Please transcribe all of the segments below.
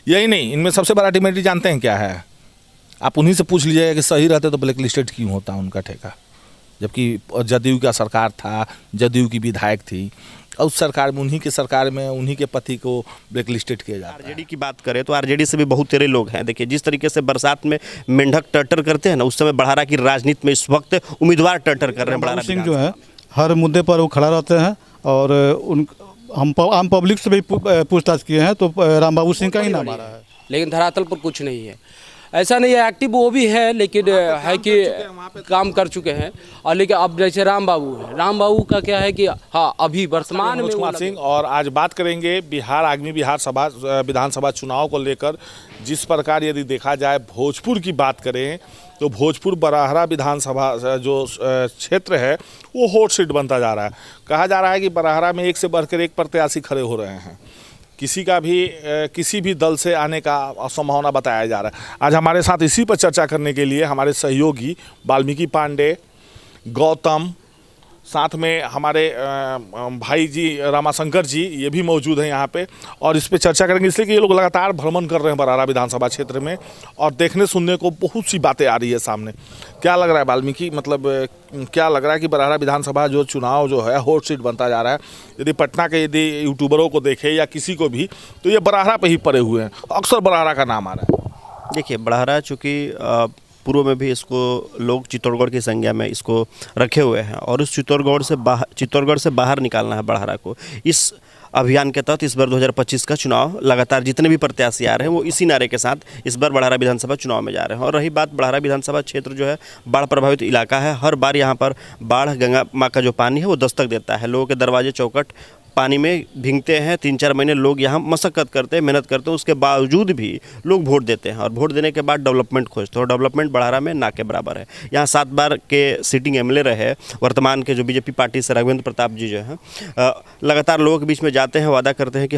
यही नहीं, इनमें सबसे बड़ा टिमेटी जानते हैं क्या है? आप उन्हीं से पूछ लीजिएगा कि सही रहते तो ब्लैक लिस्टेड क्यों होता उनका ठेका, जबकि जदयू का सरकार था, जदयू की विधायक थी, उस सरकार में उन्हीं के सरकार में उन्हीं के पति को ब्लैक लिस्टेड किया जाता है। आरजेडी की बात करें तो आरजेडी से भी बहुत तेरे लोग हैं। देखिए जिस तरीके से बरसात में मेंढक टर्टर करते हैं ना, उस समय बड़हरा की राजनीति में इस वक्त उम्मीदवार टर्टर कर रहे हैं। बड़हरा सिंह जो है हर मुद्दे पर वो खड़ा रहते हैं और हम आम पब्लिक से भी पूछताछ किए हैं तो रामबाबू सिंह का ही नाम आ रहा है, लेकिन धरातल पर कुछ नहीं है। ऐसा नहीं है, एक्टिव वो भी है, लेकिन है कि काम कर चुके हैं। और लेकिन अब जैसे राम बाबू है, राम बाबू का क्या है कि हाँ अभी वर्तमान में कुमार सिंह। और आज बात करेंगे बिहार आगामी विधानसभा चुनाव को लेकर। जिस प्रकार यदि देखा जाए भोजपुर की बात करें तो भोजपुर बड़हरा विधानसभा जो क्षेत्र है वो हॉट सीट बनता जा रहा है। कहा जा रहा है कि बड़हरा में एक से बढ़कर एक प्रत्याशी खड़े हो रहे हैं, किसी का भी किसी भी दल से आने का संभावना बताया जा रहा है। आज हमारे साथ इसी पर चर्चा करने के लिए हमारे सहयोगी वाल्मीकि पांडे, गौतम, साथ में हमारे भाई जी रामाशंकर जी ये भी मौजूद हैं यहाँ पे, और इस पे चर्चा करेंगे इसलिए कि ये लोग लगातार भ्रमण कर रहे हैं बड़हरा विधानसभा क्षेत्र में और देखने सुनने को बहुत सी बातें आ रही है सामने। क्या लग रहा है वाल्मीकि, मतलब क्या लग रहा है कि बड़हरा विधानसभा जो चुनाव जो है हॉट सीट बनता जा रहा है? यदि पटना के यदि यूट्यूबरों को देखे या किसी को भी तो ये बड़हरा पे ही पड़े हुए हैं, अक्सर बड़हरा का नाम आ रहा है। देखिए बड़हरा चूँकि पूर्व में भी इसको लोग चित्तौड़गढ़ की संज्ञा में इसको रखे हुए हैं और उस चित्तौड़गढ़ से बाहर निकालना है बड़हरा को। इस अभियान के तहत इस बार 2025 का चुनाव लगातार जितने भी प्रत्याशी आ रहे हैं वो इसी नारे के साथ इस बार बड़हरा विधानसभा चुनाव में जा रहे हैं। और रही बात बड़हरा विधानसभा क्षेत्र जो है बाढ़ प्रभावित इलाका है, हर बार यहाँ पर बाढ़ गंगा माँ का जो पानी है वो दस्तक देता है। लोगों के दरवाजे चौखट पानी में भीगते हैं। 3-4 महीने लोग यहाँ मशक्कत करते हैं, मेहनत करते हैं, उसके बावजूद भी लोग वोट देते हैं और वोट देने के बाद डेवलपमेंट खोजते हैं। और डेवलपमेंट बड़हरा में ना के बराबर है। यहाँ 7 बार के सिटिंग एमएलए रहे वर्तमान के जो बीजेपी पार्टी से राघवेंद्र प्रताप जी जो हैं, लगातार लोगों के बीच में जाते हैं, वादा करते हैं कि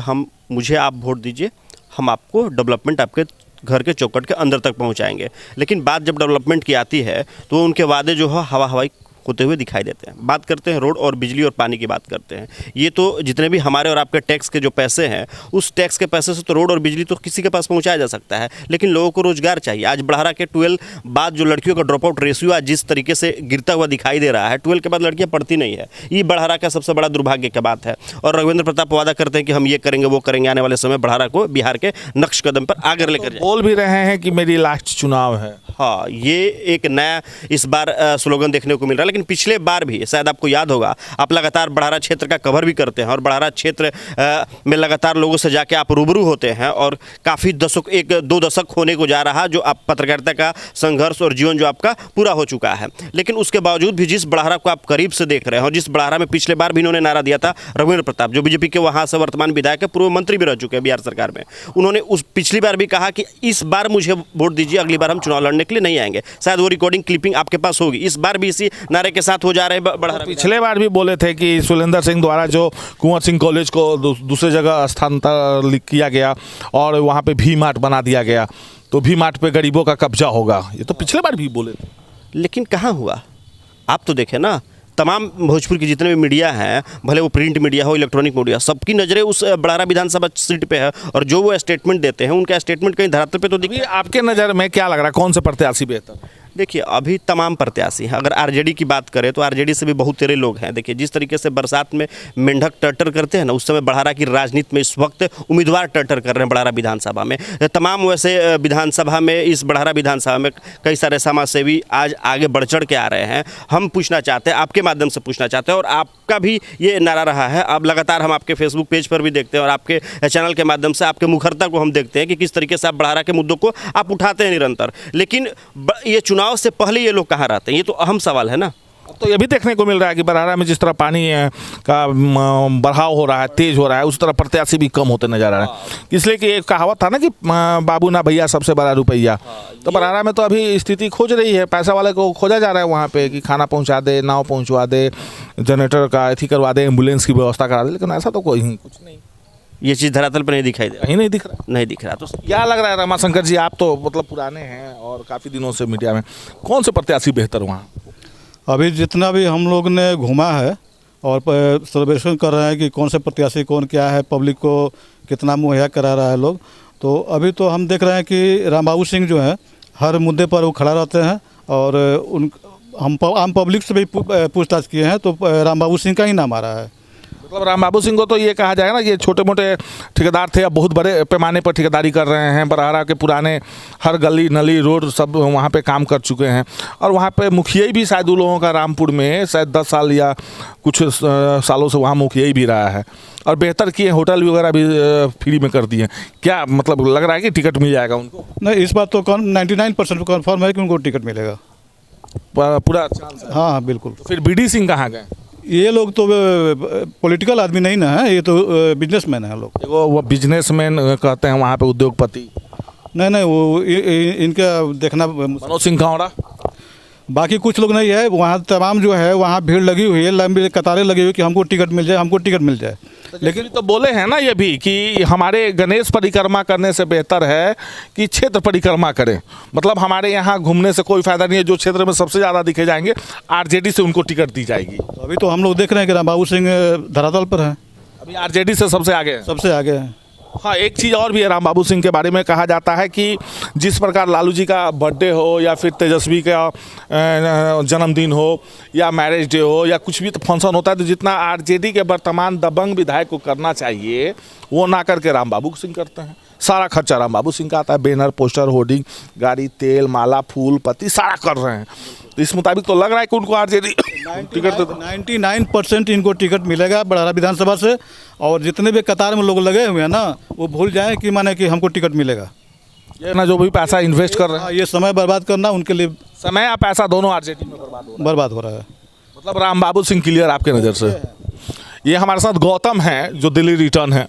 मुझे आप वोट दीजिए, हम आपको डेवलपमेंट आपके घर के चौखट के अंदर तक पहुँचाएंगे। लेकिन बात जब डेवलपमेंट की आती है तो उनके वादे जो है हवाई होते हुए दिखाई देते हैं। बात करते हैं रोड और बिजली और पानी की बात करते हैं। ये तो जितने भी हमारे और आपके टैक्स के जो पैसे हैं, उस टैक्स के पैसे से तो रोड और बिजली तो किसी के पास पहुंचाया जा सकता है, लेकिन लोगों को रोजगार चाहिए। आज बड़हरा के 12 बाद जो लड़कियों का ड्रॉप आउट रेशियो आज जिस तरीके से गिरता हुआ दिखाई दे रहा है, 12 के बाद लड़कियां पढ़ती नहीं है, ये बड़हरा का सबसे बड़ा दुर्भाग्य की बात है। और राघवेंद्र प्रताप वादा करते हैं कि हम ये करेंगे वो करेंगे, आने वाले समय बड़हरा को बिहार के नक्श कदम पर आगे लेकर बोल भी रहे हैं कि मेरी लास्ट चुनाव है। हाँ, ये एक नया इस बार स्लोगन देखने को मिल रहा है। लेकिन पिछले बार भी शायद आपको याद होगा, आप लगातार बड़हरा क्षेत्र का कवर भी करते हैं और बड़हरा क्षेत्र में लगातार लोगों से जाके आप रूबरू होते हैं और काफ़ी 1-2 दशक होने को जा रहा जो आप पत्रकारिता का संघर्ष और जीवन जो आपका पूरा हो चुका है। लेकिन उसके बावजूद भी जिस बड़हरा को आप करीब से देख रहे हैं और जिस बड़हरा में पिछले बार भी इन्होंने नारा दिया था, राघवेंद्र प्रताप जो बीजेपी के वहाँ से वर्तमान विधायक है, पूर्व मंत्री भी रह चुके हैं बिहार सरकार में, उन्होंने उस पिछली बार भी कहा कि इस बार मुझे वोट दीजिए, अगली बार हम चुनाव लड़ने के लिए नहीं आएंगे। शायद वो रिकॉर्डिंग क्लिपिंग आपके पास होगी। इस बार भी इसी नारे के साथ हो जा रहे हैं बड़हरा। पिछले बार भी बोले थे कि सुलेंद्र सिंह द्वारा जो कुंवर सिंह कॉलेज को दूसरे जगह स्थानांतरित किया गया और वहाँ पे भी मार्ट बना दिया गया, तो भी मार्ट पे गरीबों का कब्जा होगा, ये तो पिछले बार भी बोले थे। लेकिन कहाँ हुआ? आप तो देखें ना, तमाम भोजपुर की जितने भी मीडिया हैं, भले वो प्रिंट मीडिया हो, इलेक्ट्रॉनिक मीडिया, सबकी नज़रें उस बड़हरा विधानसभा सीट पे है और जो वो स्टेटमेंट देते हैं उनका स्टेटमेंट कहीं धरातल पे तो दिखे। आपके नज़र में क्या लग रहा है, कौन से प्रत्याशी बेहतर? देखिए अभी तमाम प्रत्याशी हैं। अगर आरजेडी की बात करें तो आरजेडी से भी बहुत तेरे लोग हैं। देखिए जिस तरीके से बरसात में मेंढक टर्टर करते हैं ना, उस समय बड़हरा की राजनीति में इस वक्त उम्मीदवार टर्टर कर रहे हैं बड़हरा विधानसभा में। तमाम वैसे विधानसभा में, इस बड़हरा विधानसभा में कई सारे समाजसेवी आज आगे बढ़ चढ़ के आ रहे हैं। हम पूछना चाहते हैं, आपके माध्यम से पूछना चाहते हैं, और आपका भी ये नारा रहा है, अब लगातार हम आपके फेसबुक पेज पर भी देखते हैं और आपके चैनल के माध्यम से आपके मुखरता को हम देखते हैं कि किस तरीके से आप बड़हरा के मुद्दों को आप उठाते हैं निरंतर। लेकिन ये चुनाव से पहले ये लोग कहाँ रहते हैं, ये तो अहम सवाल है ना। तो ये भी देखने को मिल रहा है कि बड़हरा में जिस तरह पानी का बढ़ाव हो रहा है, तेज हो रहा है, उस तरह प्रत्याशी भी कम होते नजर आ रहे हैं। इसलिए कि एक कहावत था ना कि बाबू ना भैया सबसे बड़ा रुपया, तो बड़हरा में तो अभी स्थिति खोज रही है, पैसा वाले को खोजा जा रहा है वहाँ पे कि खाना पहुँचा दे, नाव पहुँचवा दे, जनरेटर का अथी करवा दे, एम्बुलेंस की व्यवस्था करा दे, लेकिन ऐसा तो कोई कुछ नहीं। ये चीज़ धरातल पर नहीं दिखाई दे, कहीं नहीं दिख रहा, नहीं दिख रहा। तो क्या लग रहा है रामाशंकर जी, आप तो मतलब पुराने हैं और काफ़ी दिनों से मीडिया में, कौन से प्रत्याशी बेहतर वहाँ? अभी जितना भी हम लोग ने घूमा है और सर्वेक्षण कर रहे हैं कि कौन से प्रत्याशी कौन क्या है, पब्लिक को कितना मुहैया करा रहा है लोग, तो अभी तो हम देख रहे हैं कि रामबाबू सिंह जो है हर मुद्दे पर वो खड़ा रहते हैं और आम पब्लिक से भी पूछताछ किए हैं तो रामबाबू सिंह का ही नाम आ रहा है। मतलब रामबाबू सिंह को तो ये कहा जाएगा ना, ये छोटे मोटे ठेकेदार थे, अब बहुत बड़े पैमाने पर ठेकेदारी कर रहे हैं। बरहारा के पुराने हर गली नली रोड सब वहाँ पे काम कर चुके हैं और वहाँ पे मुखिया भी शायद उन लोगों का रामपुर में शायद 10 साल या कुछ सालों से वहाँ मुखिया भी रहा है और बेहतर किए, होटल वगैरह भी फ्री में कर दिए। क्या मतलब लग रहा है कि टिकट मिल जाएगा उनको? नहीं, इस बात तो 99% कन्फर्म है कि उनको टिकट मिलेगा पूरा चांस है। हाँ बिल्कुल। फिर बीडी सिंह कहाँ गए? ये लोग तो पॉलिटिकल आदमी नहीं ना है, ये तो बिजनेसमैन है लोग। वो बिजनेसमैन कहते हैं वहाँ पे, उद्योगपति। नहीं वो इनका देखना। मनोज सिंह कावड़ा, बाकी कुछ लोग नहीं है वहाँ, तमाम जो है वहाँ भीड़ लगी हुई है, लंबी कतारें लगी हुई कि हमको टिकट मिल जाए, हमको टिकट मिल जाए। लेकिन तो बोले हैं ना ये भी कि हमारे गणेश परिक्रमा करने से बेहतर है कि क्षेत्र परिक्रमा करें। मतलब हमारे यहाँ घूमने से कोई फायदा नहीं है, जो क्षेत्र में सबसे ज़्यादा दिखे जाएंगे आरजेडी से उनको टिकट दी जाएगी। तो अभी तो हम लोग देख रहे हैं कि रामबाबू सिंह धरातल पर हैं, अभी आरजेडी से सबसे आगे हैं। सबसे आगे हैं। हाँ, एक चीज़ और भी है रामबाबू सिंह के बारे में, कहा जाता है कि जिस प्रकार लालू जी का बर्थडे हो या फिर तेजस्वी का जन्मदिन हो या मैरिज डे हो या कुछ भी तो फंक्शन होता है, तो जितना आरजेडी के वर्तमान दबंग विधायक को करना चाहिए वो ना करके रामबाबू सिंह करते हैं। सारा खर्चा रामबाबू सिंह का आता है, बैनर, पोस्टर, होर्डिंग, गाड़ी, तेल, माला, फूल, पत्ती सारा कर रहे हैं। तो इस मुताबिक तो लग रहा है कि उनको आरजेडी टिकट 99% इनको टिकट मिलेगा बड़हरा विधानसभा से। और जितने भी कतार में लोग लगे हुए हैं ना, वो भूल जाएं कि माने कि हमको टिकट मिलेगा। ये ना जो भी पैसा इन्वेस्ट कर रहे हैं, ये समय बर्बाद करना उनके लिए समय या पैसा दोनों आरजेडी में बर्बाद हो रहा है। मतलब रामबाबू सिंह क्लियर आपके नज़र से। ये हमारे साथ गौतम हैं जो दिल्ली रिटर्न है,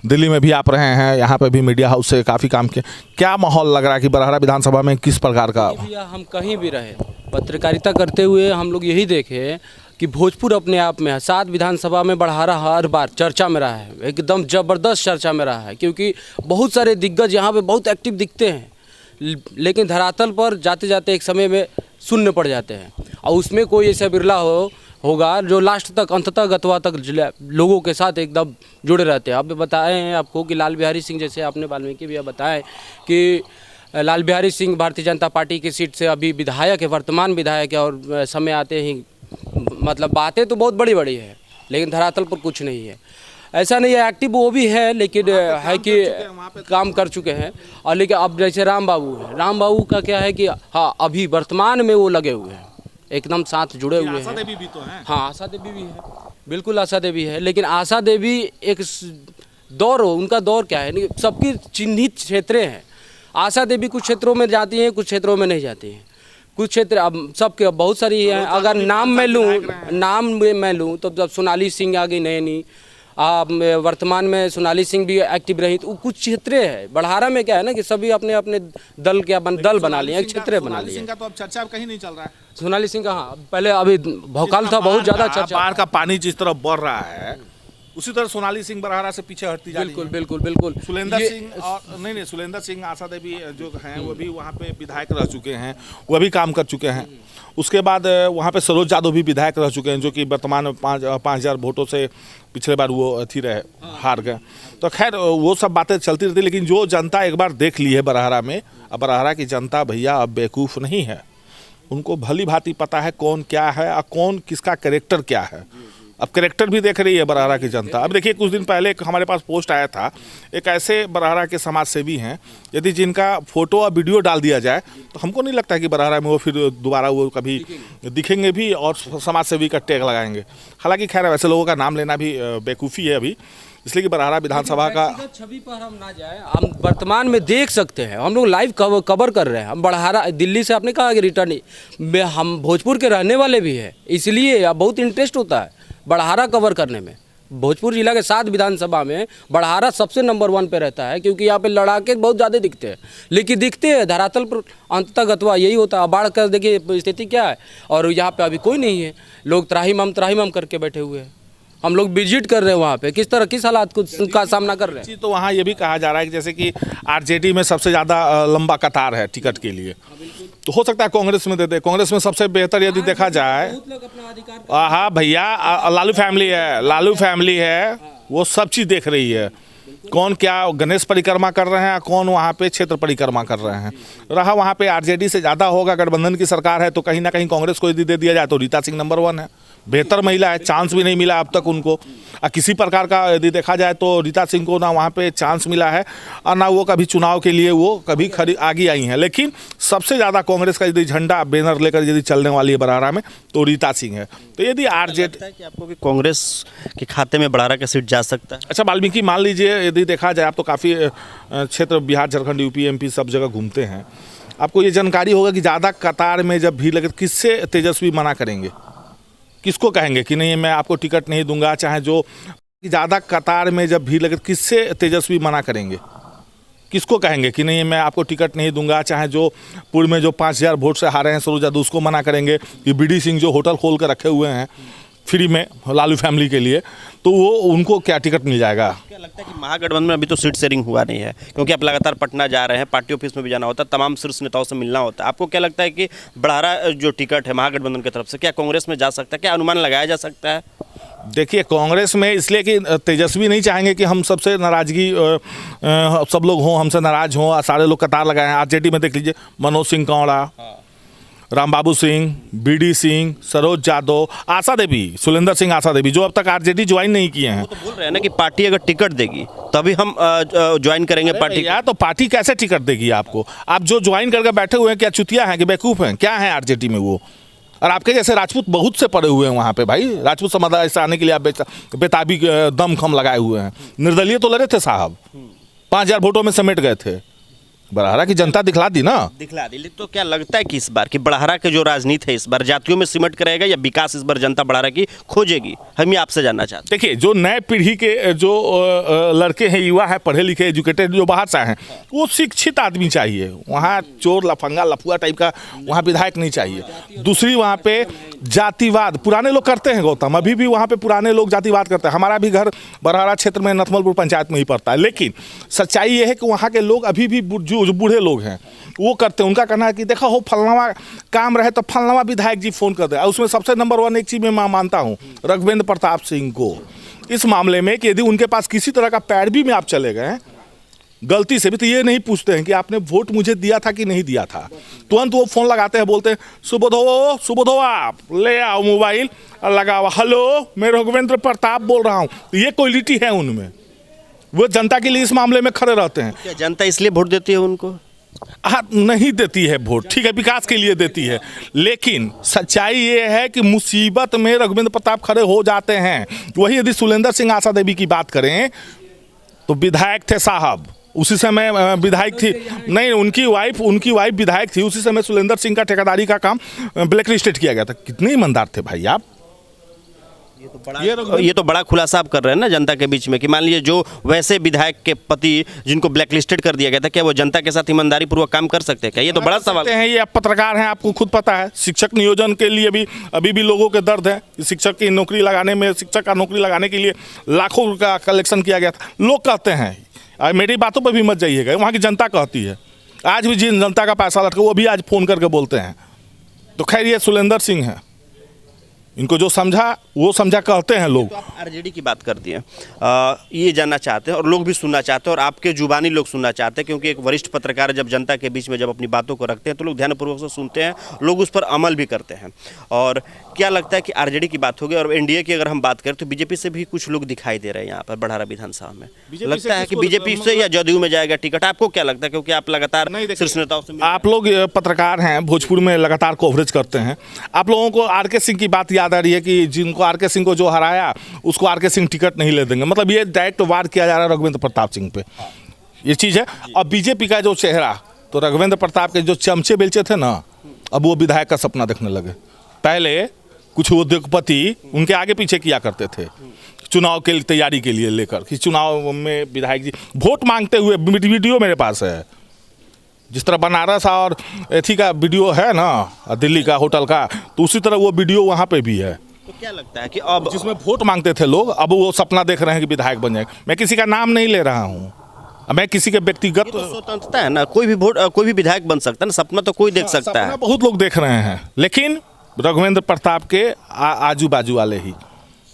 दिल्ली में भी आप रहे हैं, यहाँ पे भी मीडिया हाउस से काफ़ी काम किए। क्या माहौल लग रहा है कि बरहरा विधानसभा में किस प्रकार का? हम कहीं भी रहे पत्रकारिता करते हुए हम लोग यही देखे कि भोजपुर अपने आप में है। 7 विधानसभा में बरहरा हर बार चर्चा में रहा है, एकदम ज़बरदस्त चर्चा में रहा है, क्योंकि बहुत सारे दिग्गज यहाँ पे बहुत एक्टिव दिखते हैं, लेकिन धरातल पर जाते जाते एक समय में शून्य पड़ जाते हैं। और उसमें कोई ऐसा बिरला होगा जो लास्ट तक अंततः गतवा तक लोगों के साथ एकदम जुड़े रहते हैं। अब बताए हैं आपको कि लाल बिहारी सिंह, जैसे आपने वाल्मीकि भी बताएं कि लाल बिहारी सिंह भारतीय जनता पार्टी की सीट से अभी विधायक है, वर्तमान विधायक है, और समय आते ही मतलब बातें तो बहुत बड़ी बड़ी है लेकिन धरातल पर कुछ नहीं है। ऐसा नहीं है, एक्टिव वो भी है लेकिन है कि काम कर चुके हैं। और लेकिन अब जैसे रामबाबू है, रामबाबू का क्या है कि हाँ अभी वर्तमान में वो लगे हुए हैं, एकदम साथ जुड़े हुए हैं। आशा देवी भी तो हैं। हाँ, आशा देवी भी है, बिल्कुल आशा देवी है। लेकिन आशा देवी एक दौर हो, उनका दौर क्या है, सबकी चिन्हित क्षेत्रें हैं। आशा देवी कुछ क्षेत्रों में जाती हैं, कुछ क्षेत्रों में नहीं जाती हैं। कुछ क्षेत्र अब सबके बहुत सारी हैं, अगर नाम मैं लूँ तो जब सोनाली सिंह आ गई नैनी, वर्तमान में सोनाली सिंह भी एक्टिव रही, तो कुछ क्षेत्रें हैं। बड़हारा में क्या है ना कि सभी अपने अपने दल बना लिए, क्षेत्र बना लिए। सिंह का तो अब चर्चा कहीं नहीं चल रहा है। सोनाली सिंह का हाँ पहले अभी भौकाल था, बहुत ज़्यादा चर्चा। बाढ़ का पानी जिस तरह बढ़ रहा है उसी तरह सोनाली सिंह बरहारा से पीछे हटती जा रही है। बिल्कुल। सुलेंदर सिंह और नहीं सुलेंदर सिंह, आशा देवी जो हैं वो भी वहाँ पे विधायक रह चुके हैं, वो भी काम कर चुके हैं। उसके बाद वहाँ पे सरोज यादव भी विधायक रह चुके हैं, जो कि वर्तमान में 5,000 वोटों से पिछले बार वो अथी रहे, हार गए। तो खैर वो सब बातें चलती रहती, लेकिन जो जनता एक बार देख ली है बरहारा में, अब बरहारा की जनता भैया अब बेवकूफ़ नहीं है, उनको भली भांति पता है कौन क्या है और कौन किसका कैरेक्टर क्या है। अब कैरेक्टर भी देख रही है बरहारा की जनता। अब देखिए कुछ दिन पहले हमारे पास पोस्ट आया था, एक ऐसे बरहारा के समाज सेवी हैं, यदि जिनका फोटो और वीडियो डाल दिया जाए तो हमको नहीं लगता कि बरहारा में वो फिर दोबारा वो कभी दिखेंगे भी और समाज सेवी का टैग लगाएंगे। हालांकि खैर वैसे लोगों का नाम लेना भी बेवकूफ़ी है अभी, इसलिए कि बरहारा विधानसभा का छवि पर हम ना जाए, हम वर्तमान में देख सकते हैं। हम लोग लाइव कवर कर रहे हैं। हम बरहारा दिल्ली से आपने कहा कि रिटर्न में, हम भोजपुर के रहने वाले भी हैं, इसलिए बहुत इंटरेस्ट होता है बरहारा कवर करने में। भोजपुर जिला के 7 विधानसभा में बरहारा सबसे नंबर 1 पे रहता है, क्योंकि यहाँ पे लड़ाके बहुत ज़्यादा दिखते हैं, लेकिन दिखते हैं धरातल पर अंततः गतवा यही होता है। बाढ़ का देखिए स्थिति क्या है, और यहाँ पे अभी कोई नहीं है, लोग त्राहिमाम करके बैठे हुए हैं। हम लोग विजिट कर रहे हैं वहाँ पे, किस तरह किस हालात का सामना कर रहे हैं। तो वहाँ ये भी कहा जा रहा है कि जैसे कि आरजेडी में सबसे ज़्यादा लंबा कतार है टिकट के लिए, तो हो सकता है कांग्रेस में दे दे। कांग्रेस में सबसे बेहतर यदि देखा जाए, हाँ भैया लालू फैमिली है, वो सब चीज़ देख रही है। कौन क्या गणेश परिक्रमा कर रहे हैं, कौन वहाँ पे क्षेत्र परिक्रमा कर रहे हैं। रहा वहाँ पे आरजेडी से ज़्यादा होगा, गठबंधन की सरकार है तो कहीं ना कहीं कांग्रेस को यदि दे दिया जाए तो रीता सिंह नंबर 1 है, बेहतर महिला है, चांस भी नहीं मिला अब तक उनको। किसी प्रकार का यदि देखा जाए तो रीता सिंह को ना वहाँ पे चांस मिला है और ना वो कभी चुनाव के लिए वो कभी आगे आई हैं। लेकिन सबसे ज़्यादा कांग्रेस का यदि झंडा बैनर लेकर यदि चलने वाली है बड़ारा में तो रीता सिंह है। तो यदि आरजेडी कि आपको कि कांग्रेस के खाते में बड़ारा का सीट जा सकता है? अच्छा, वाल्मीकि मान लीजिए यदि देखा जाए, आप तो काफ़ी क्षेत्र बिहार, झारखंड, यूपी, एमपी सब जगह घूमते हैं, आपको ये जानकारी होगा कि ज़्यादा कतार में जब भीड़ लगे किससे तेजस्वी मना करेंगे, किसको कहेंगे कि नहीं मैं आपको टिकट नहीं दूंगा, चाहे जो ज़्यादा कतार में जब भीड़ लगे किससे तेजस्वी मना करेंगे, किसको कहेंगे कि नहीं मैं आपको टिकट नहीं दूंगा, चाहे जो पूर्व में जो 5000 वोट से हारे हैं सरोजा, उसको मना करेंगे कि बीडी सिंह जो होटल खोल कर रखे हुए हैं फ्री में लालू फैमिली के लिए, तो वो उनको क्या टिकट मिल जाएगा। क्या लगता है कि महागठबंधन में अभी तो सीट शेयरिंग हुआ नहीं है, क्योंकि आप लगातार पटना जा रहे हैं, पार्टी ऑफिस में भी जाना होता है, तमाम शीर्ष नेताओं से मिलना होता है। आपको क्या लगता है कि बड़ारा जो टिकट है महागठबंधन की तरफ से क्या कांग्रेस में जा सकता है? क्या अनुमान लगाया जा सकता है? देखिए, कांग्रेस में इसलिए कि तेजस्वी नहीं चाहेंगे कि हम सबसे नाराजगी सब लोग हों, हमसे नाराज हों, सारे लोग कतार लगाए हैं। आरजेडी में देख लीजिए, मनोज सिंह कौड़ा, रामबाबू सिंह, बीडी सिंह, सरोज यादव, आशा देवी, सुलेंद्र सिंह आशा देवी, जो अब तक आरजेडी ज्वाइन नहीं किए हैं। वो तो बोल रहे हैं ना कि पार्टी अगर टिकट देगी तभी हम ज्वाइन करेंगे पार्टी। या तो पार्टी कैसे टिकट देगी आपको? आप जो ज्वाइन करके बैठे हुए हैं क्या चुतिया हैं कि बेवकूफ़ हैं? क्या है आरजेडी में वो? और आपके जैसे राजपूत बहुत से पड़े हुए हैं वहाँ पे भाई, राजपूत समुदाय से आने के लिए आप बेताबी दम खम लगाए हुए हैं। निर्दलीय तो लड़े थे साहब, 5000 वोटों में समेट गए थे। बड़ारा की जनता दिखला दी ना, दिखला दी। तो क्या लगता है कि इस बार की बड़ारा के जो राजनीति है इस बार जातियों में सिमट करेगा या विकास इस बार जनता बड़ारा की खोजेगी? हम ये आपसे जानना चाहते हैं। देखिए, जो नए पीढ़ी के जो लड़के हैं, युवा हैं, पढ़े लिखे एजुकेटेड जो बाहर से हैं, वो शिक्षित आदमी चाहिए वहाँ। चोर लफंगा लफुआ टाइप का वहाँ विधायक नहीं चाहिए। दूसरी वहाँ पे जातिवाद पुराने लोग करते हैं गौतम, अभी भी वहाँ पे पुराने लोग जातिवाद करते हैं। हमारा भी घर बड़ारा क्षेत्र में नथमलपुर पंचायत में ही पड़ता है, लेकिन सच्चाई ये है कि वहाँ के लोग अभी भी जो बूढ़े लोग हैं वो करते हैं। उनका कहना है कि देखा हो फलनावा काम रहे तो फलनावा विधायक जी फोन कर दे। उसमें सबसे नंबर 1 एक चीज़ में मैं मानता हूँ रघुवेंद्र प्रताप सिंह को इस मामले में कि यदि उनके पास किसी तरह का पैरवी में आप चले गए गलती से भी, तो ये नहीं पूछते हैं कि आपने वोट मुझे दिया था कि नहीं दिया था। तुरंत वो फोन लगाते हैं, बोलते हैं सुबोधो आप ले आओ मोबाइल और लगाओ, हेलो मैं रघुवेंद्र प्रताप बोल रहा हूँ। तो ये क्वालिटी है उनमें, वो जनता के लिए इस मामले में खड़े रहते हैं। क्या जनता इसलिए वोट देती है उनको? हाँ, नहीं देती है वोट, ठीक है, विकास के लिए देती है, लेकिन सच्चाई ये है कि मुसीबत में रघुवेंद्र प्रताप खड़े हो जाते हैं। वही यदि सुलेंद्र सिंह आशा देवी की बात करें तो विधायक थे साहब, उसी समय विधायक थी, नहीं उनकी वाइफ विधायक थी, उसी समय सुलेंद्र सिंह का ठेकेदारी का काम ब्लैक लिस्टेड किया गया था। कितने ईमानदार थे भाई आप। ये तो बड़ा खुलासा आप कर रहे हैं ना जनता के बीच में कि मान लीजिए जो वैसे विधायक के पति जिनको ब्लैक लिस्टेड कर दिया गया था, क्या वो जनता के साथ ईमानदारी पूर्वक काम कर सकते हैं? क्या ये तो बड़ा सवाल है। ये आप पत्रकार हैं, आपको खुद पता है, शिक्षक नियोजन के लिए भी अभी भी लोगों के दर्द है। शिक्षक की नौकरी लगाने में, शिक्षक का नौकरी लगाने के लिए लाखों का कलेक्शन किया गया था। लोग कहते हैं, मेरी बातों पर भी मत जाइएगा, वहाँ की जनता कहती है, आज भी जिन जनता का पैसा लटका वो भी आज फ़ोन करके बोलते हैं। तो खैर ये सुलेंद्र सिंह है, इनको जो समझा वो समझा कहते हैं लोग। तो आप आरजेडी की बात करती हैं, ये जानना चाहते हैं और लोग भी सुनना चाहते हैं और आपके जुबानी लोग सुनना चाहते हैं, क्योंकि एक वरिष्ठ पत्रकार जब जनता के बीच में जब अपनी बातों को रखते हैं तो लोग ध्यानपूर्वक से सुनते हैं, लोग उस पर अमल भी करते हैं। और क्या लगता है कि आरजेडी की बात होगी और एनडीए की अगर हम बात करें तो बीजेपी से भी कुछ लोग दिखाई दे रहे हैं यहाँ पर बड़ारा विधानसभा में। लगता है कि बीजेपी से या जदयू में जाएगा टिकट? आपको क्या लगता है, क्योंकि आप लगातार शीर्ष नेताओं से आप लोग पत्रकार हैं, भोजपुर में लगातार कवरेज करते हैं, आप लोगों को आर.के. सिंह की बात याद आ रही है कि जिनको आर.के. सिंह को जो हराया उसको आर.के. सिंह टिकट नहीं ले देंगे। मतलब ये डायरेक्ट वार किया जा रहा है रघुवेंद्र प्रताप सिंह पे, ये चीज़ है। और बीजेपी का जो चेहरा, तो रघुवेंद्र प्रताप के जो चमचे बेलचे थे ना, अब वो विधायक का सपना देखने लगे। पहले कुछ उद्योगपति उनके आगे पीछे किया करते थे चुनाव के तैयारी के लिए लेकर कि चुनाव में विधायक जी वोट मांगते हुए वीडियो मेरे पास है। जिस तरह बनारस और एथी का वीडियो है ना, दिल्ली का होटल का, तो उसी तरह वो वीडियो वहाँ पे भी है। तो क्या लगता है कि अब जिसमें वोट मांगते थे लोग, अब वो सपना देख रहे हैं कि विधायक बन जाएंगे। मैं किसी का नाम नहीं ले रहा हूँ, मैं किसी के व्यक्तिगत तो स्वतंत्रता है ना, कोई भी विधायक बन सकता है ना, सपना तो कोई देख सकता है। बहुत लोग देख रहे हैं, लेकिन रघुवेंद्र प्रताप के आजू बाजू वाले ही।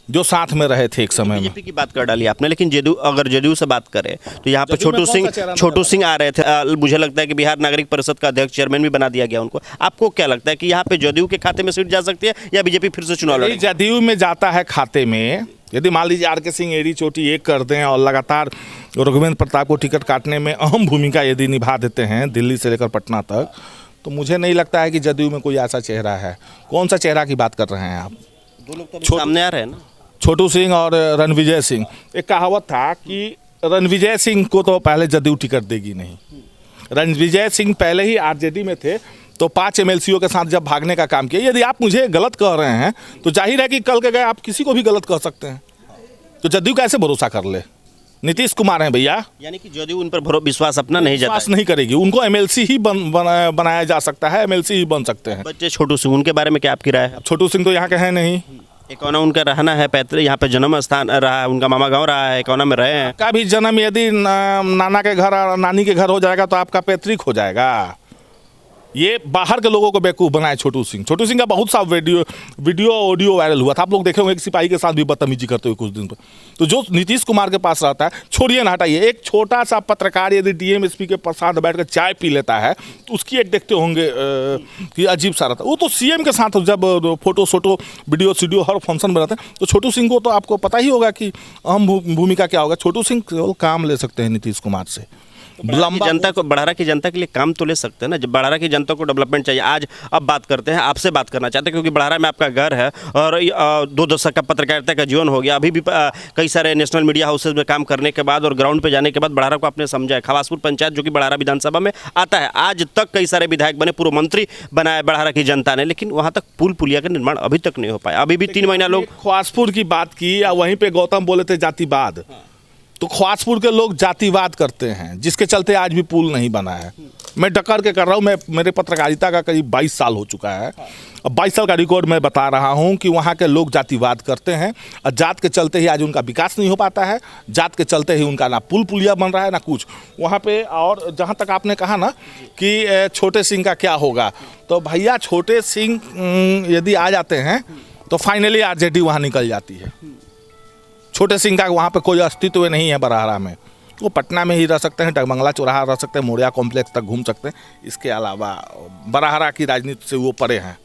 जो साथ में रहे थे एक समय में। बीजेपी की बात कर डाली आपने, लेकिन जदयू से बात करें तो यहाँ पे जदयू में कौन सा चेहरा छोटू सिंह आ रहे थे। मुझे लगता है कि बिहार नागरिक परिषद का अध्यक्ष चेयरमैन भी बना दिया गया उनको। आपको क्या लगता है कि यहाँ पे जदयू के खाते में सीट जा सकती है या बीजेपी फिर से चुनाव लड़ेगी? जदयू में जाता है खाते में, यदि मान लीजिए आर के सिंह एड़ी चोटी एक कर दें और लगातार रघुवेंद्र प्रताप को टिकट काटने में अहम भूमिका यदि निभा देते हैं दिल्ली से लेकर पटना तक, तो मुझे नहीं लगता है कि जदयू में कोई ऐसा चेहरा है। कौन सा चेहरा की बात कर रहे हैं आप? दो लोग तो सामने आ रहे हैं ना, छोटू सिंह और रणविजय सिंह। एक कहावत था कि रणविजय सिंह को तो पहले जदयू टिकट देगी नहीं। रणविजय सिंह पहले ही आरजेडी में थे, तो 5 एमएलसीओ के साथ जब भागने का काम किया। यदि आप मुझे गलत कह रहे हैं तो जाहिर है कि कल के गए आप किसी को भी गलत कह सकते हैं, तो जदयू कैसे भरोसा कर ले? नीतीश कुमार हैं भैया, यानी कि जदयू उन पर विश्वास अपना नहीं जाता विश्वास नहीं करेगी। उनको एमएलसी ही बनाया जा सकता है, एमएलसी ही बन सकते हैं। बच्चे छोटू सिंह, उनके बारे में क्या आपकी राय है? छोटू सिंह तो यहाँ के हैं नहीं। एकौना उनका रहना है, पैतृक यहाँ पे जन्म स्थान रहा है, उनका मामा गांव रहा है, एकौना में रहे हैं। का भी जन्म यदि नाना के घर और नानी के घर हो जाएगा तो आपका पैतृक हो जाएगा। ये बाहर के लोगों को बेवकूफ़ बनाए छोटू सिंह। छोटू सिंह का बहुत सा वीडियो ऑडियो वायरल हुआ था, आप लोग देखे होंगे, एक सिपाही के साथ भी बदतमीजी करते हुए कुछ दिन पर। तो जो नीतीश कुमार के पास रहता है, छोड़िए ना, हटाइए। एक छोटा सा पत्रकार यदि डीएमएसपी के साथ बैठ कर चाय पी लेता है तो उसकी एक देखते होंगे कि अजीब सा रहता है। वो तो सीएम के साथ जब फोटो वीडियो हर फंक्शन में रहते हैं, तो छोटू सिंह को तो आपको पता ही होगा कि अहम भूमिका क्या होगा। छोटू सिंह केवल काम ले सकते हैं नीतीश कुमार से। बड़ारा की जनता के लिए काम तो ले सकते हैं ना, जब बड़ारा की जनता को डेवलपमेंट चाहिए। आज अब बात करते हैं, आपसे बात करना चाहते हैं, क्योंकि बड़ारा में आपका घर है और 2 दशक का पत्रकारिता का जीवन हो गया। अभी भी कई सारे नेशनल मीडिया हाउसेज में काम करने के बाद और ग्राउंड पे जाने के बाद बड़ारा को आपने समझा है। खवासपुर पंचायत जो कि बड़ारा विधानसभा में आता है, आज तक कई सारे विधायक बने, पूर्व मंत्री बनाए बड़ारा की जनता ने, लेकिन वहाँ तक पुल पुलिया का निर्माण अभी तक नहीं हो पाया। अभी भी 3 महीना लोग खवासपुर की बात की, या वहीं पे गौतम बोले थे जातिवाद, तो खवासपुर के लोग जातिवाद करते हैं, जिसके चलते आज भी पुल नहीं बना है। मैं डकर के कर रहा हूँ, मेरे पत्रकारिता का करीब 22 साल हो चुका है। अब 22 साल का रिकॉर्ड मैं बता रहा हूँ कि वहाँ के लोग जातिवाद करते हैं और जात के चलते ही आज उनका विकास नहीं हो पाता है। जात के चलते ही उनका ना पुल पुलिया बन रहा है ना कुछ वहाँ पे। और जहाँ तक आपने कहा ना कि छोटे सिंह का क्या होगा, तो भैया छोटे सिंह यदि आ जाते हैं तो फाइनली आरजेडी वहाँ निकल जाती है। छोटे सिंह का वहाँ पे कोई अस्तित्व नहीं है बराहरा में। वो पटना में ही रह सकते हैं, डगमंगला चौराहा रह सकते हैं, मोरिया कॉम्प्लेक्स तक घूम सकते हैं। इसके अलावा बराहरा की राजनीति से वो परे हैं।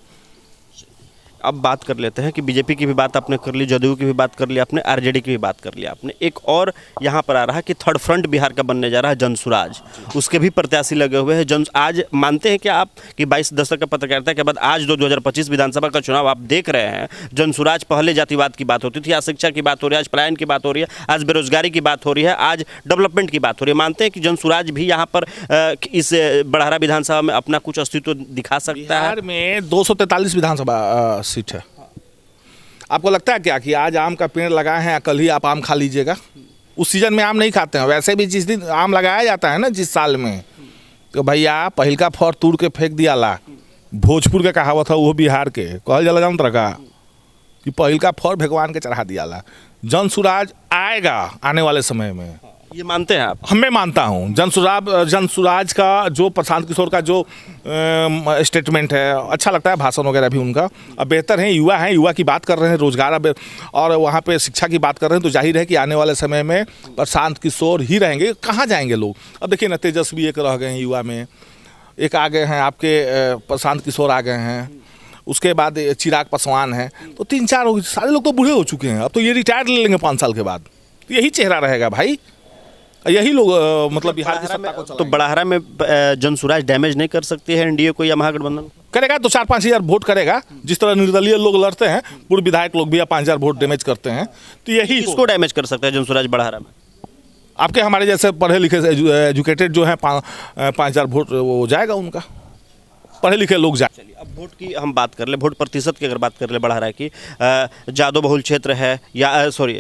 अब बात कर लेते हैं कि बीजेपी की भी बात आपने कर ली, जदयू की भी बात कर ली आपने, आरजेडी की भी बात कर ली आपने। एक और यहाँ पर आ रहा है कि थर्ड फ्रंट बिहार का बनने जा रहा है जनसुराज, उसके भी प्रत्याशी लगे हुए हैं। आज मानते हैं कि आप कि 22 दशक का पत्रकारिता के बाद आज 2025 विधानसभा का चुनाव आप देख रहे हैं, जनसुराज पहले जातिवाद की बात होती थी, आज शिक्षा की बात हो रही है, आज पलायन की बात हो रही है, आज बेरोजगारी की बात हो रही है, आज डेवलपमेंट की बात हो रही है। मानते हैं कि जनसुराज भी यहाँ पर इस बड़ाहरा विधानसभा में अपना कुछ अस्तित्व दिखा सकता है? बिहार में 243 विधानसभा सीट है। आपको लगता है क्या कि आज आम का पेड़ लगाए हैं, कल ही आप आम खा लीजिएगा? उस सीजन में आम नहीं खाते हैं। वैसे भी जिस दिन आम लगाया जाता है ना, जिस साल में, तो भैया पहिलका फर तोड़ के फेंक दिया ला। भोजपुर के कहावत है, वो बिहार के कहल जला जान तरह कि पहिलका फर भगवान के चढ़ा दिया ला। जनसुराज आएगा आने वाले समय में, ये मानते हैं आप? मैं मानता हूँ। जनसुराज का जो प्रशांत किशोर का जो स्टेटमेंट है अच्छा लगता है, भाषण वगैरह भी उनका। अब बेहतर है, युवा की बात कर रहे हैं, रोजगार अब और वहाँ पे शिक्षा की बात कर रहे हैं, तो जाहिर है कि आने वाले समय में प्रशांत किशोर ही रहेंगे। कहाँ जाएंगे लोग? अब देखिए ना, तेजस्वी एक रह गए हैं युवा में, एक आ गए हैं आपके प्रशांत किशोर आ गए हैं, उसके बाद चिराग पासवान है, तो 3-4 सारे लोग तो बूढ़े हो चुके हैं। अब तो ये रिटायर ले लेंगे 5 साल के बाद, तो यही चेहरा रहेगा भाई, यही लोग मतलब बिहार की सत्ता को चलाएंगे। तो बड़ाहरा में जनसुराज डैमेज नहीं कर सकती है एनडीए को या महागठबंधन? करेगा तो 4-5 हज़ार वोट करेगा। जिस तरह निर्दलीय लोग लड़ते हैं, पूर्व विधायक लोग भी 5 हज़ार वोट डैमेज करते हैं, तो यही इसको डैमेज कर सकता है जनसुराज बड़ाहरा में। आपके हमारे जैसे पढ़े लिखे एजुकेटेड जो हैं 5 हज़ार वोट वो जाएगा उनका, पढ़े लिखे लोग जाए। अब वोट की हम बात कर ले, वोट प्रतिशत की अगर बात कर ले बड़ाहरा की, जादव बहुल क्षेत्र है या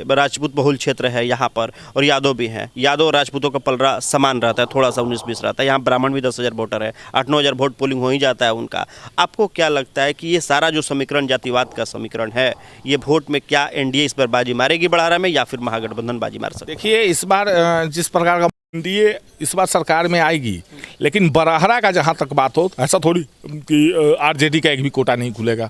राजपूत बहुल क्षेत्र है यहाँ पर, और यादव भी हैं। यादव और राजपूतों का पलड़ा समान रहता है, थोड़ा सा 19-20 रहता है। यहाँ ब्राह्मण भी 10,000 वोटर है, 8-9 हज़ार वोट पोलिंग हो ही जाता है उनका। आपको क्या लगता है कि ये सारा जो समीकरण जातिवाद का समीकरण है, ये वोट में क्या एनडीए इस पर बाजी मारेगी बड़ाहरा में, या फिर महागठबंधन बाजी मार सकती है? देखिए, इस बार जिस प्रकार का एनडीए इस बार सरकार में आएगी, लेकिन बराहरा का जहाँ तक बात हो, ऐसा थोड़ी कि आरजेडी का एक भी कोटा नहीं खुलेगा।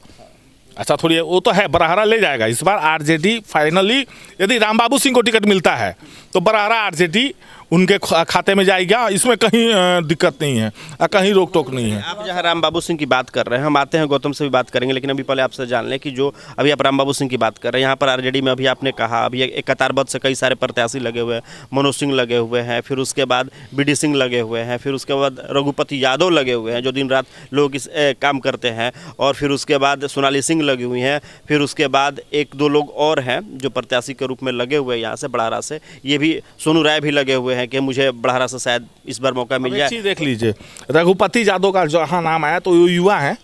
अच्छा थोड़ी वो तो है, बराहरा ले जाएगा इस बार आरजेडी फाइनली। यदि रामबाबू सिंह को टिकट मिलता है तो बराहरा आरजेडी उनके खाते में जाएगा, इसमें कहीं दिक्कत नहीं है, कहीं रोक टोक नहीं है। आप जहाँ रामबाबू सिंह की बात कर रहे हैं, हम आते हैं गौतम से भी बात करेंगे, लेकिन अभी पहले आपसे जान लें कि जो अभी आप रामबाबू सिंह की बात कर रहे हैं, यहाँ पर आरजेडी में अभी आपने कहा अभी एक कतारबद्ध से कई सारे प्रत्याशी लगे हुए हैं, मनोज सिंह लगे हुए हैं, फिर उसके बाद बीडी सिंह लगे हुए हैं, फिर उसके बाद रघुपति यादव लगे हुए हैं जो दिन रात लोग इस काम करते हैं, और फिर उसके बाद सोनाली सिंह लगी हुई हैं, फिर उसके बाद एक दो लोग और हैं जो प्रत्याशी के रूप में लगे हुए हैं यहाँ से बड़ारा से, ये भी सोनू राय भी लगे हुए हैं कि मुझे बड़ारा से शायद इस बार मौका मिल जाए। देख लीजिए रघुपति यादव का जहाँ नाम आया तो युवा है,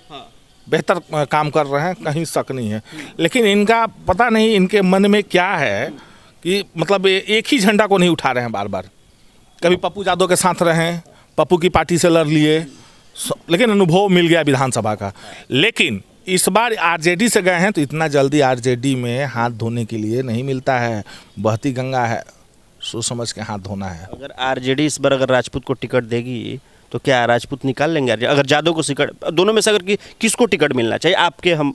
बेहतर काम कर रहे हैं, कहीं शक नहीं है, लेकिन इनका पता नहीं इनके मन में क्या है कि मतलब एक ही झंडा को नहीं उठा रहे हैं बार बार। कभी पप्पू यादव के साथ रहे, पप्पू की पार्टी से लड़ लिए, लेकिन अनुभव मिल गया विधानसभा का। लेकिन इस बार आरजेडी से गए हैं तो इतना जल्दी आरजेडी में हाथ धोने के लिए नहीं मिलता है, बहती गंगा है, सोच समझ के हाथ धोना है। अगर आरजेडी इस बार अगर राजपूत को टिकट देगी तो क्या राजपूत निकाल लेंगे? अगर यादव को टिकट, दोनों में से अगर किसको टिकट मिलना चाहिए आपके हम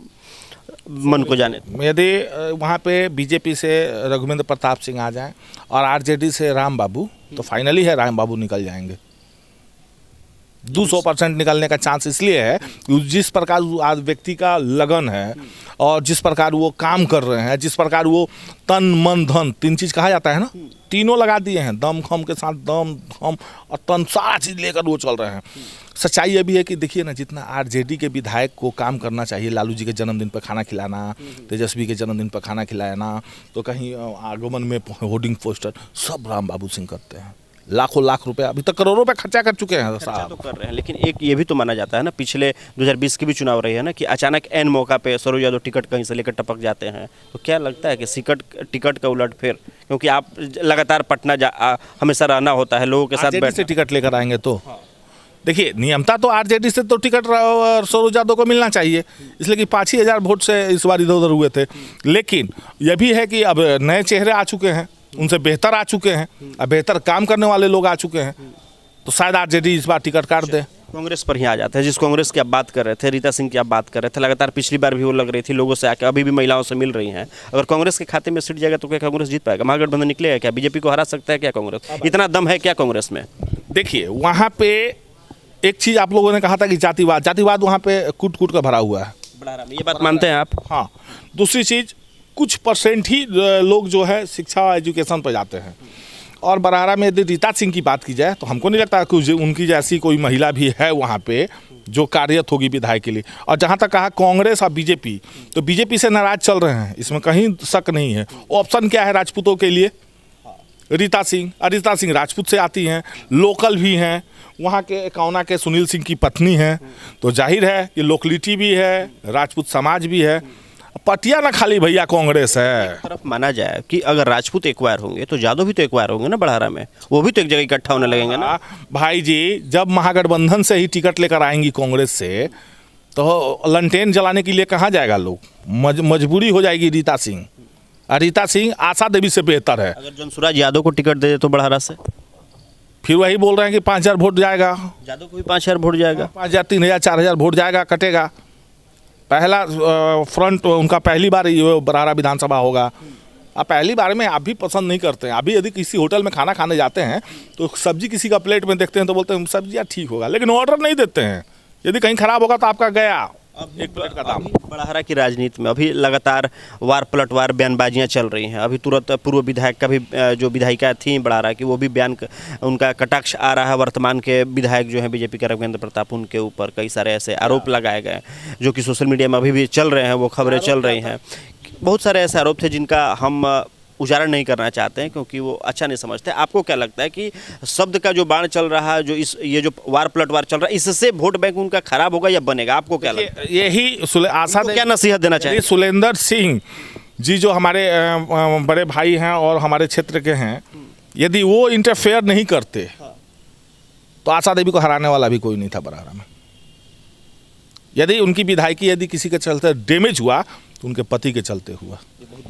मन को जाने? यदि वहाँ पे बीजेपी से रघुवेंद्र प्रताप सिंह आ जाएं और आरजेडी से राम बाबू, तो फाइनली है राम बाबू निकल जाएंगे। 200% निकलने का चांस इसलिए है कि जिस प्रकार आज व्यक्ति का लगन है और जिस प्रकार वो काम कर रहे हैं, जिस प्रकार वो तन मन धन, 3 चीज़ कहा जाता है ना, तीनों लगा दिए हैं, दम खम के साथ दम खम और तन, सारा चीज़ लेकर वो चल रहे हैं। सच्चाई ये भी है कि देखिए ना, जितना आरजेडी के विधायक को काम करना चाहिए, लालू जी के जन्मदिन पर खाना खिलाना, तेजस्वी के जन्मदिन पर खाना खिलाना, तो कहीं आगमन में होर्डिंग पोस्टर, सब राम बाबू सिंह करते हैं। लाखों लाख रुपए, अभी तक करोड़ों रुपए खर्चा कर चुके हैं साहब। तो कर रहे हैं, लेकिन एक ये भी तो माना जाता है ना, पिछले 2020 की भी चुनाव रही है ना, कि अचानक एन मौका पे सरोज यादव टिकट कहीं से लेकर टपक जाते हैं, तो क्या लगता है कि टिकट का उलट फिर, क्योंकि आप लगातार पटना हमेशा रहना होता है, लोगों के साथ बैठ से टिकट लेकर आएंगे तो देखिए, नियमता तो आरजेडी से तो टिकट सरोज यादव को मिलना चाहिए, इसलिए कि 5,000 वोट से इस बार इधर उधर हुए थे। लेकिन यह भी है कि अब नए चेहरे आ चुके हैं, उनसे बेहतर आ चुके हैं, अब बेहतर काम करने वाले लोग आ चुके हैं, तो शायद आरजेडी इस बार टिकट काट दे। कांग्रेस पर ही आ जाता है, जिस कांग्रेस की आप बात कर रहे थे, रीता सिंह की आप बात कर रहे थे, लगातार पिछली बार भी वो लग रही थी लोगों से आके, अभी भी महिलाओं से मिल रही हैं। अगर कांग्रेस के खाते में सीट जाएगा तो क्या कांग्रेस जीत पाएगा? महागठबंधन निकलेगा क्या? बीजेपी को हरा सकता है क्या कांग्रेस? इतना दम है क्या कांग्रेस में? देखिए, वहाँ पे एक चीज़ आप लोगों ने कहा था कि जातिवाद वहाँ पे कूट कूट कर भरा हुआ है, बड़ारा में, ये बात मानते हैं आप? हाँ। दूसरी चीज़, कुछ परसेंट ही लोग जो है शिक्षा और एजुकेशन पर जाते हैं, और बराहरा में यदि रीता सिंह की बात की जाए तो हमको नहीं लगता कि उनकी जैसी कोई महिला भी है वहाँ पे जो कार्यरत होगी विधायक के लिए। और जहाँ तक कहा कांग्रेस और बीजेपी, तो बीजेपी से नाराज चल रहे हैं, इसमें कहीं शक नहीं है। ऑप्शन क्या है राजपूतों के लिए? रीता सिंह, और रीता सिंह राजपूत से आती हैं, लोकल भी हैं, वहाँ के काउना के सुनील सिंह की पत्नी हैं, तो जाहिर है कि लोकलिटी भी है, राजपूत समाज भी है। पटिया ना खाली भैया कांग्रेस है। तरफ माना जाए कि अगर राजपूत एक्वायर होंगे तो यादव भी तो एक्वायर होंगे ना बड़ारा में, वो भी तो एक जगह इकट्ठा होने लगेंगे ना। भाई जी, जब महागठबंधन से ही टिकट लेकर आएंगी कांग्रेस से, तो लंटेन जलाने के लिए कहाँ जाएगा लोग? मजबूरी हो जाएगी रीता सिंह, और रीता सिंह आशा देवी से बेहतर है। अगर जनसुराज यादव को टिकट दे दे तो बड़ारा से, फिर वही बोल रहे हैं कि 5,000 वोट जाएगा, यादव को भी 5,000 वोट जाएगा, 5,000, 3,000, 4,000 वोट जाएगा, कटेगा। पहला फ्रंट उनका पहली बार बराहरा विधानसभा होगा। अब पहली बार में आप भी पसंद नहीं करते हैं। अभी यदि किसी होटल में खाना खाने जाते हैं तो सब्जी किसी का प्लेट में देखते हैं तो बोलते हैं सब्जी यार ठीक होगा, लेकिन ऑर्डर नहीं देते हैं। यदि कहीं खराब होगा तो आपका गया एक प्लेट का दाम। बड़ाहरा की राजनीति में अभी लगातार वार पलटवार बयानबाजियां चल रही हैं। अभी तुरंत पूर्व विधायक का भी जो विधायिका थी बड़ाहरा की, वो भी बयान उनका कटाक्ष आ रहा है। वर्तमान के विधायक जो हैं बीजेपी के रघुवेंद्र प्रताप, उनके ऊपर कई सारे ऐसे आरोप लगाए गए जो कि सोशल मीडिया में अभी भी चल रहे हैं, वो खबरें चल रही हैं। बहुत सारे ऐसे आरोप थे जिनका हम उजागर नहीं करना चाहते हैं क्योंकि वो अच्छा नहीं समझते। आपको क्या लगता है कि शब्द का जो बाण चल रहा है, जो ये जो वार पलटवार चल रहा है, इससे वोट बैंक उनका खराब होगा या बनेगा? आपको क्या लगता है? यही आशा क्या नसीहत देना चाहिए? सुलेंदर सिंह जी जो हमारे बड़े भाई हैं और हमारे क्षेत्र के हैं, यदि वो इंटरफेयर नहीं करते तो आशा देवी को हराने वाला भी कोई नहीं था बराहरा में। यदि उनकी विधायकी यदि किसी के चलते डैमेज हुआ तो उनके पति के चलते हुआ।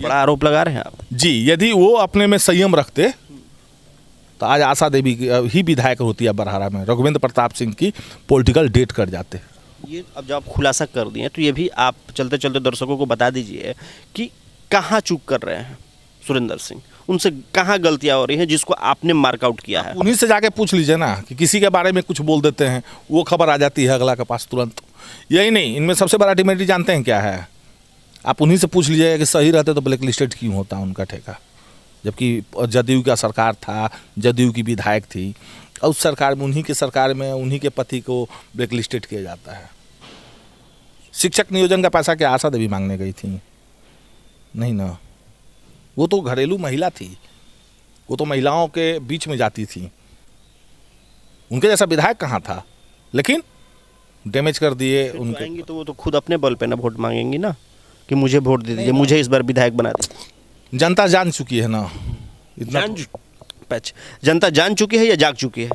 बड़ा आरोप लगा रहे हैं आप जी। यदि वो अपने में संयम रखते तो आज आशा देवी ही विधायक होती है बराहरा में, रघुवेंद्र प्रताप सिंह की पॉलिटिकल डेट कर जाते। ये अब जब आप खुलासा कर दिए तो ये भी आप चलते चलते दर्शकों को बता दीजिए कि कहाँ चूक कर रहे हैं सुरेंद्र सिंह, उनसे कहाँ गलतियाँ हो रही हैं जिसको आपने मार्कआउट किया है। उन्हीं से जाके पूछ लीजिए ना कि किसी के बारे में कुछ बोल देते हैं, वो खबर आ जाती है अगला के पास तुरंत। यही नहीं, इनमें सबसे बड़ा टिमेटी जानते हैं क्या है? आप उन्हीं से पूछ लीजिएगा कि सही रहते तो ब्लैक लिस्टेड क्यों होता उनका ठेका, जबकि जदयू का सरकार था, जदयू की विधायक थी, और उस सरकार में, उन्हीं के सरकार में उन्हीं के पति को ब्लैक लिस्टेड किया जाता है। शिक्षक नियोजन का पैसा क्या आशा देवी मांगने गई थी? नहीं ना, वो तो घरेलू महिला थी, वो तो महिलाओं के बीच में जाती थी, उनके जैसा विधायक कहाँ था? लेकिन डैमेज कर दिए उनके। आएंगी तो वो तो खुद अपने बल पे ना वोट मांगेंगी ना कि मुझे वोट दे दीजिए, मुझे इस बार विधायक बना दीजिए। जनता जान चुकी है ना, इतना जनता जान चुकी है या जाग चुकी है?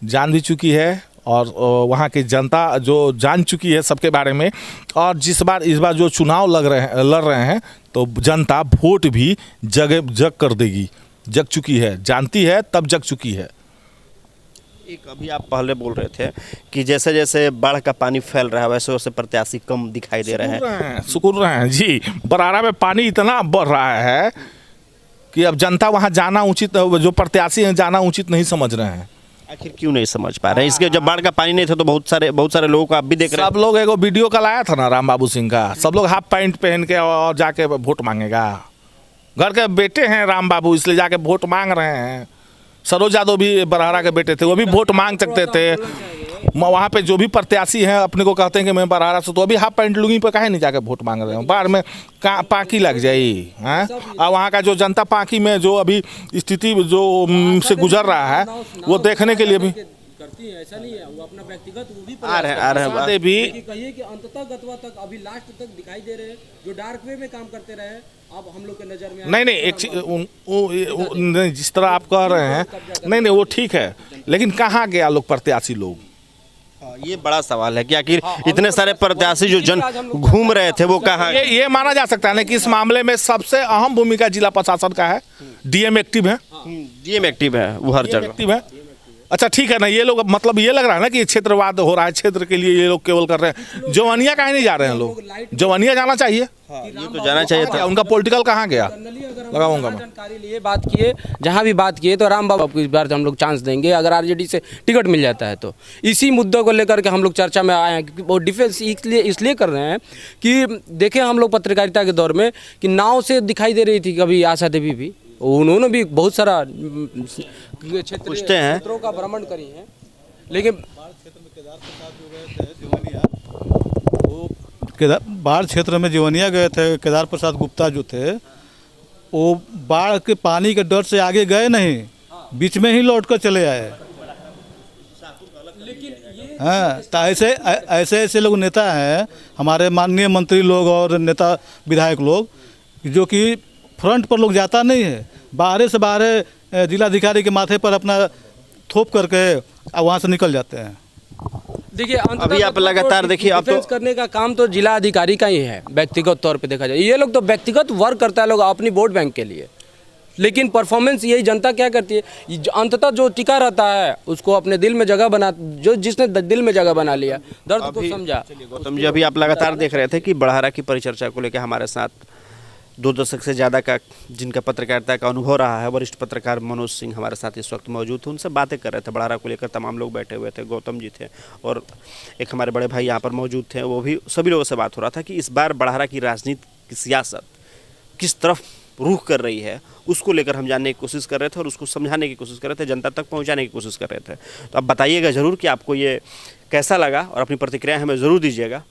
जान भी चुकी है, और वहाँ की जनता जो जान चुकी है सबके बारे में। और इस बार जो चुनाव लड़ रहे हैं तो जनता वोट भी जग कर देगी, जग चुकी है, जानती है तब जग चुकी है। एक अभी आप पहले बोल रहे थे कि जैसे जैसे बाढ़ का पानी फैल रहा है वैसे वैसे प्रत्याशी कम दिखाई दे रहे हैं। सुकून रहे हैं जी। बरारा में पानी इतना बढ़ रहा है कि अब जनता वहाँ जाना उचित, जो प्रत्याशी हैं जाना उचित नहीं समझ रहे हैं। आखिर क्यों नहीं समझ पा रहे हैं? इसके जब बाढ़ का पानी नहीं था तो बहुत सारे लोगों को आप भी देख रहे हैं। सब लोग, एगो वीडियो कल आया था ना राम बाबू सिंह का, सब लोग हाफ पैंट पहन के और जाके वोट मांगेगा। घर के बेटे हैं राम बाबू, इसलिए जाके वोट मांग रहे हैं। सरोज यादव भी बरारा के बेटे थे, वो भी वोट मांग सकते थे। वहाँ पे जो भी प्रत्याशी हैं अपने को कहते हैं कि मैं बरारा से, तो अभी हाफ पैंट लुंगी पे काहे नहीं जाके वोट मांग रहे हैं? बाढ़ में पाकी लग जाई हैं। और वहाँ का जो जनता पाकी में जो अभी स्थिति जो से गुजर रहा है वो देखने के लिए भी करती है, ऐसा नहीं है। वो अपना व्यक्तिगत वो भी आ रहे हैं भी कहिए कि अंततः गतवा तक अभी लास्ट तक दिखाई दे रहे हैं, जो डार्क वे में काम करते रहे अब हम लोग के नजर में नहीं जिस तरह आप कह रहे हैं, नहीं वो ठीक है, लेकिन कहाँ गया लोग प्रत्याशी लोग? ये बड़ा सवाल है कि आखिर इतने सारे प्रत्याशी जो जन घूम रहे थे वो कहाँ? ये माना जा सकता है ना कि इस मामले में सबसे अहम भूमिका जिला प्रशासन का है। डीएम एक्टिव है, डीएम एक्टिव है, वो हर जगह एक्टिव है। अच्छा ठीक है ना, ये लोग मतलब ये लग रहा है ना कि क्षेत्रवाद हो रहा है, क्षेत्र के लिए ये लोग केवल कर रहे हैं। जवानिया काहे नहीं जा रहे हैं लोग? जवानिया जाना चाहिए। ये तो जाना चाहिए था। उनका पॉलिटिकल कहाँ गया? लगाऊंगा मैं जानकारी लिए बात किए, जहाँ भी बात किए तो राम बाबू को इस बार हम लोग चांस देंगे अगर आरजेडी से टिकट मिल जाता है तो। इसी मुद्दों को लेकर के हम लोग चर्चा में आए हैं, क्योंकि वो डिफेंस इसलिए कर रहे हैं कि देखें हम लोग पत्रकारिता के दौर में कि नाव से दिखाई दे रही थी कभी आशा देवी भी, उन्होंने भी बहुत सारा क्षेत्रों का भ्रमण करी है। लेकिन बाढ़ क्षेत्र में जीवनिया गए थे, केदार प्रसाद गुप्ता जो थे वो बाढ़ के पानी के डर से आगे गए नहीं, बीच में ही लौट कर चले आए। हाँ, तो ऐसे लोग नेता हैं हमारे माननीय मंत्री लोग और नेता विधायक लोग, जो कि फ्रंट पर लोग जाता नहीं है, बाहर से बाहर जिलाधिकारी के माथे पर अपना थोप करके वहाँ से निकल जाते हैं। देखिए अभी आप लगातार देखिए, आप तो करने का काम तो जिला अधिकारी का ही है व्यक्तिगत तौर पे देखा जाए। ये लोग तो व्यक्तिगत वर्क करता है लोग अपनी वोट बैंक के लिए, लेकिन परफॉर्मेंस यही जनता क्या करती है, अंततः जो टिका रहता है उसको अपने दिल में जगह बना, जो जिसने दिल में जगह बना लिया, दर्द को समझा। गौतम जी, अभी आप लगातार देख रहे थे कि बड़हरा की परिचर्चा को लेकर हमारे साथ 2 दशक से ज़्यादा का जिनका पत्रकारिता का अनुभव रहा है वरिष्ठ पत्रकार मनोज सिंह हमारे साथ इस वक्त मौजूद थे। उनसे बातें कर रहे थे बड़हरा को लेकर, तमाम लोग बैठे हुए थे, गौतम जी थे और एक हमारे बड़े भाई यहाँ पर मौजूद थे। वो भी सभी लोगों से बात हो रहा था कि इस बार बड़हरा की राजनीति की सियासत किस तरफ रुख कर रही है, उसको लेकर हम जानने की कोशिश कर रहे थे और उसको समझाने की कोशिश कर रहे थे, जनता तक पहुँचाने की कोशिश कर रहे थे। तो आप बताइएगा ज़रूर कि आपको ये कैसा लगा और अपनी प्रतिक्रिया हमें ज़रूर दीजिएगा।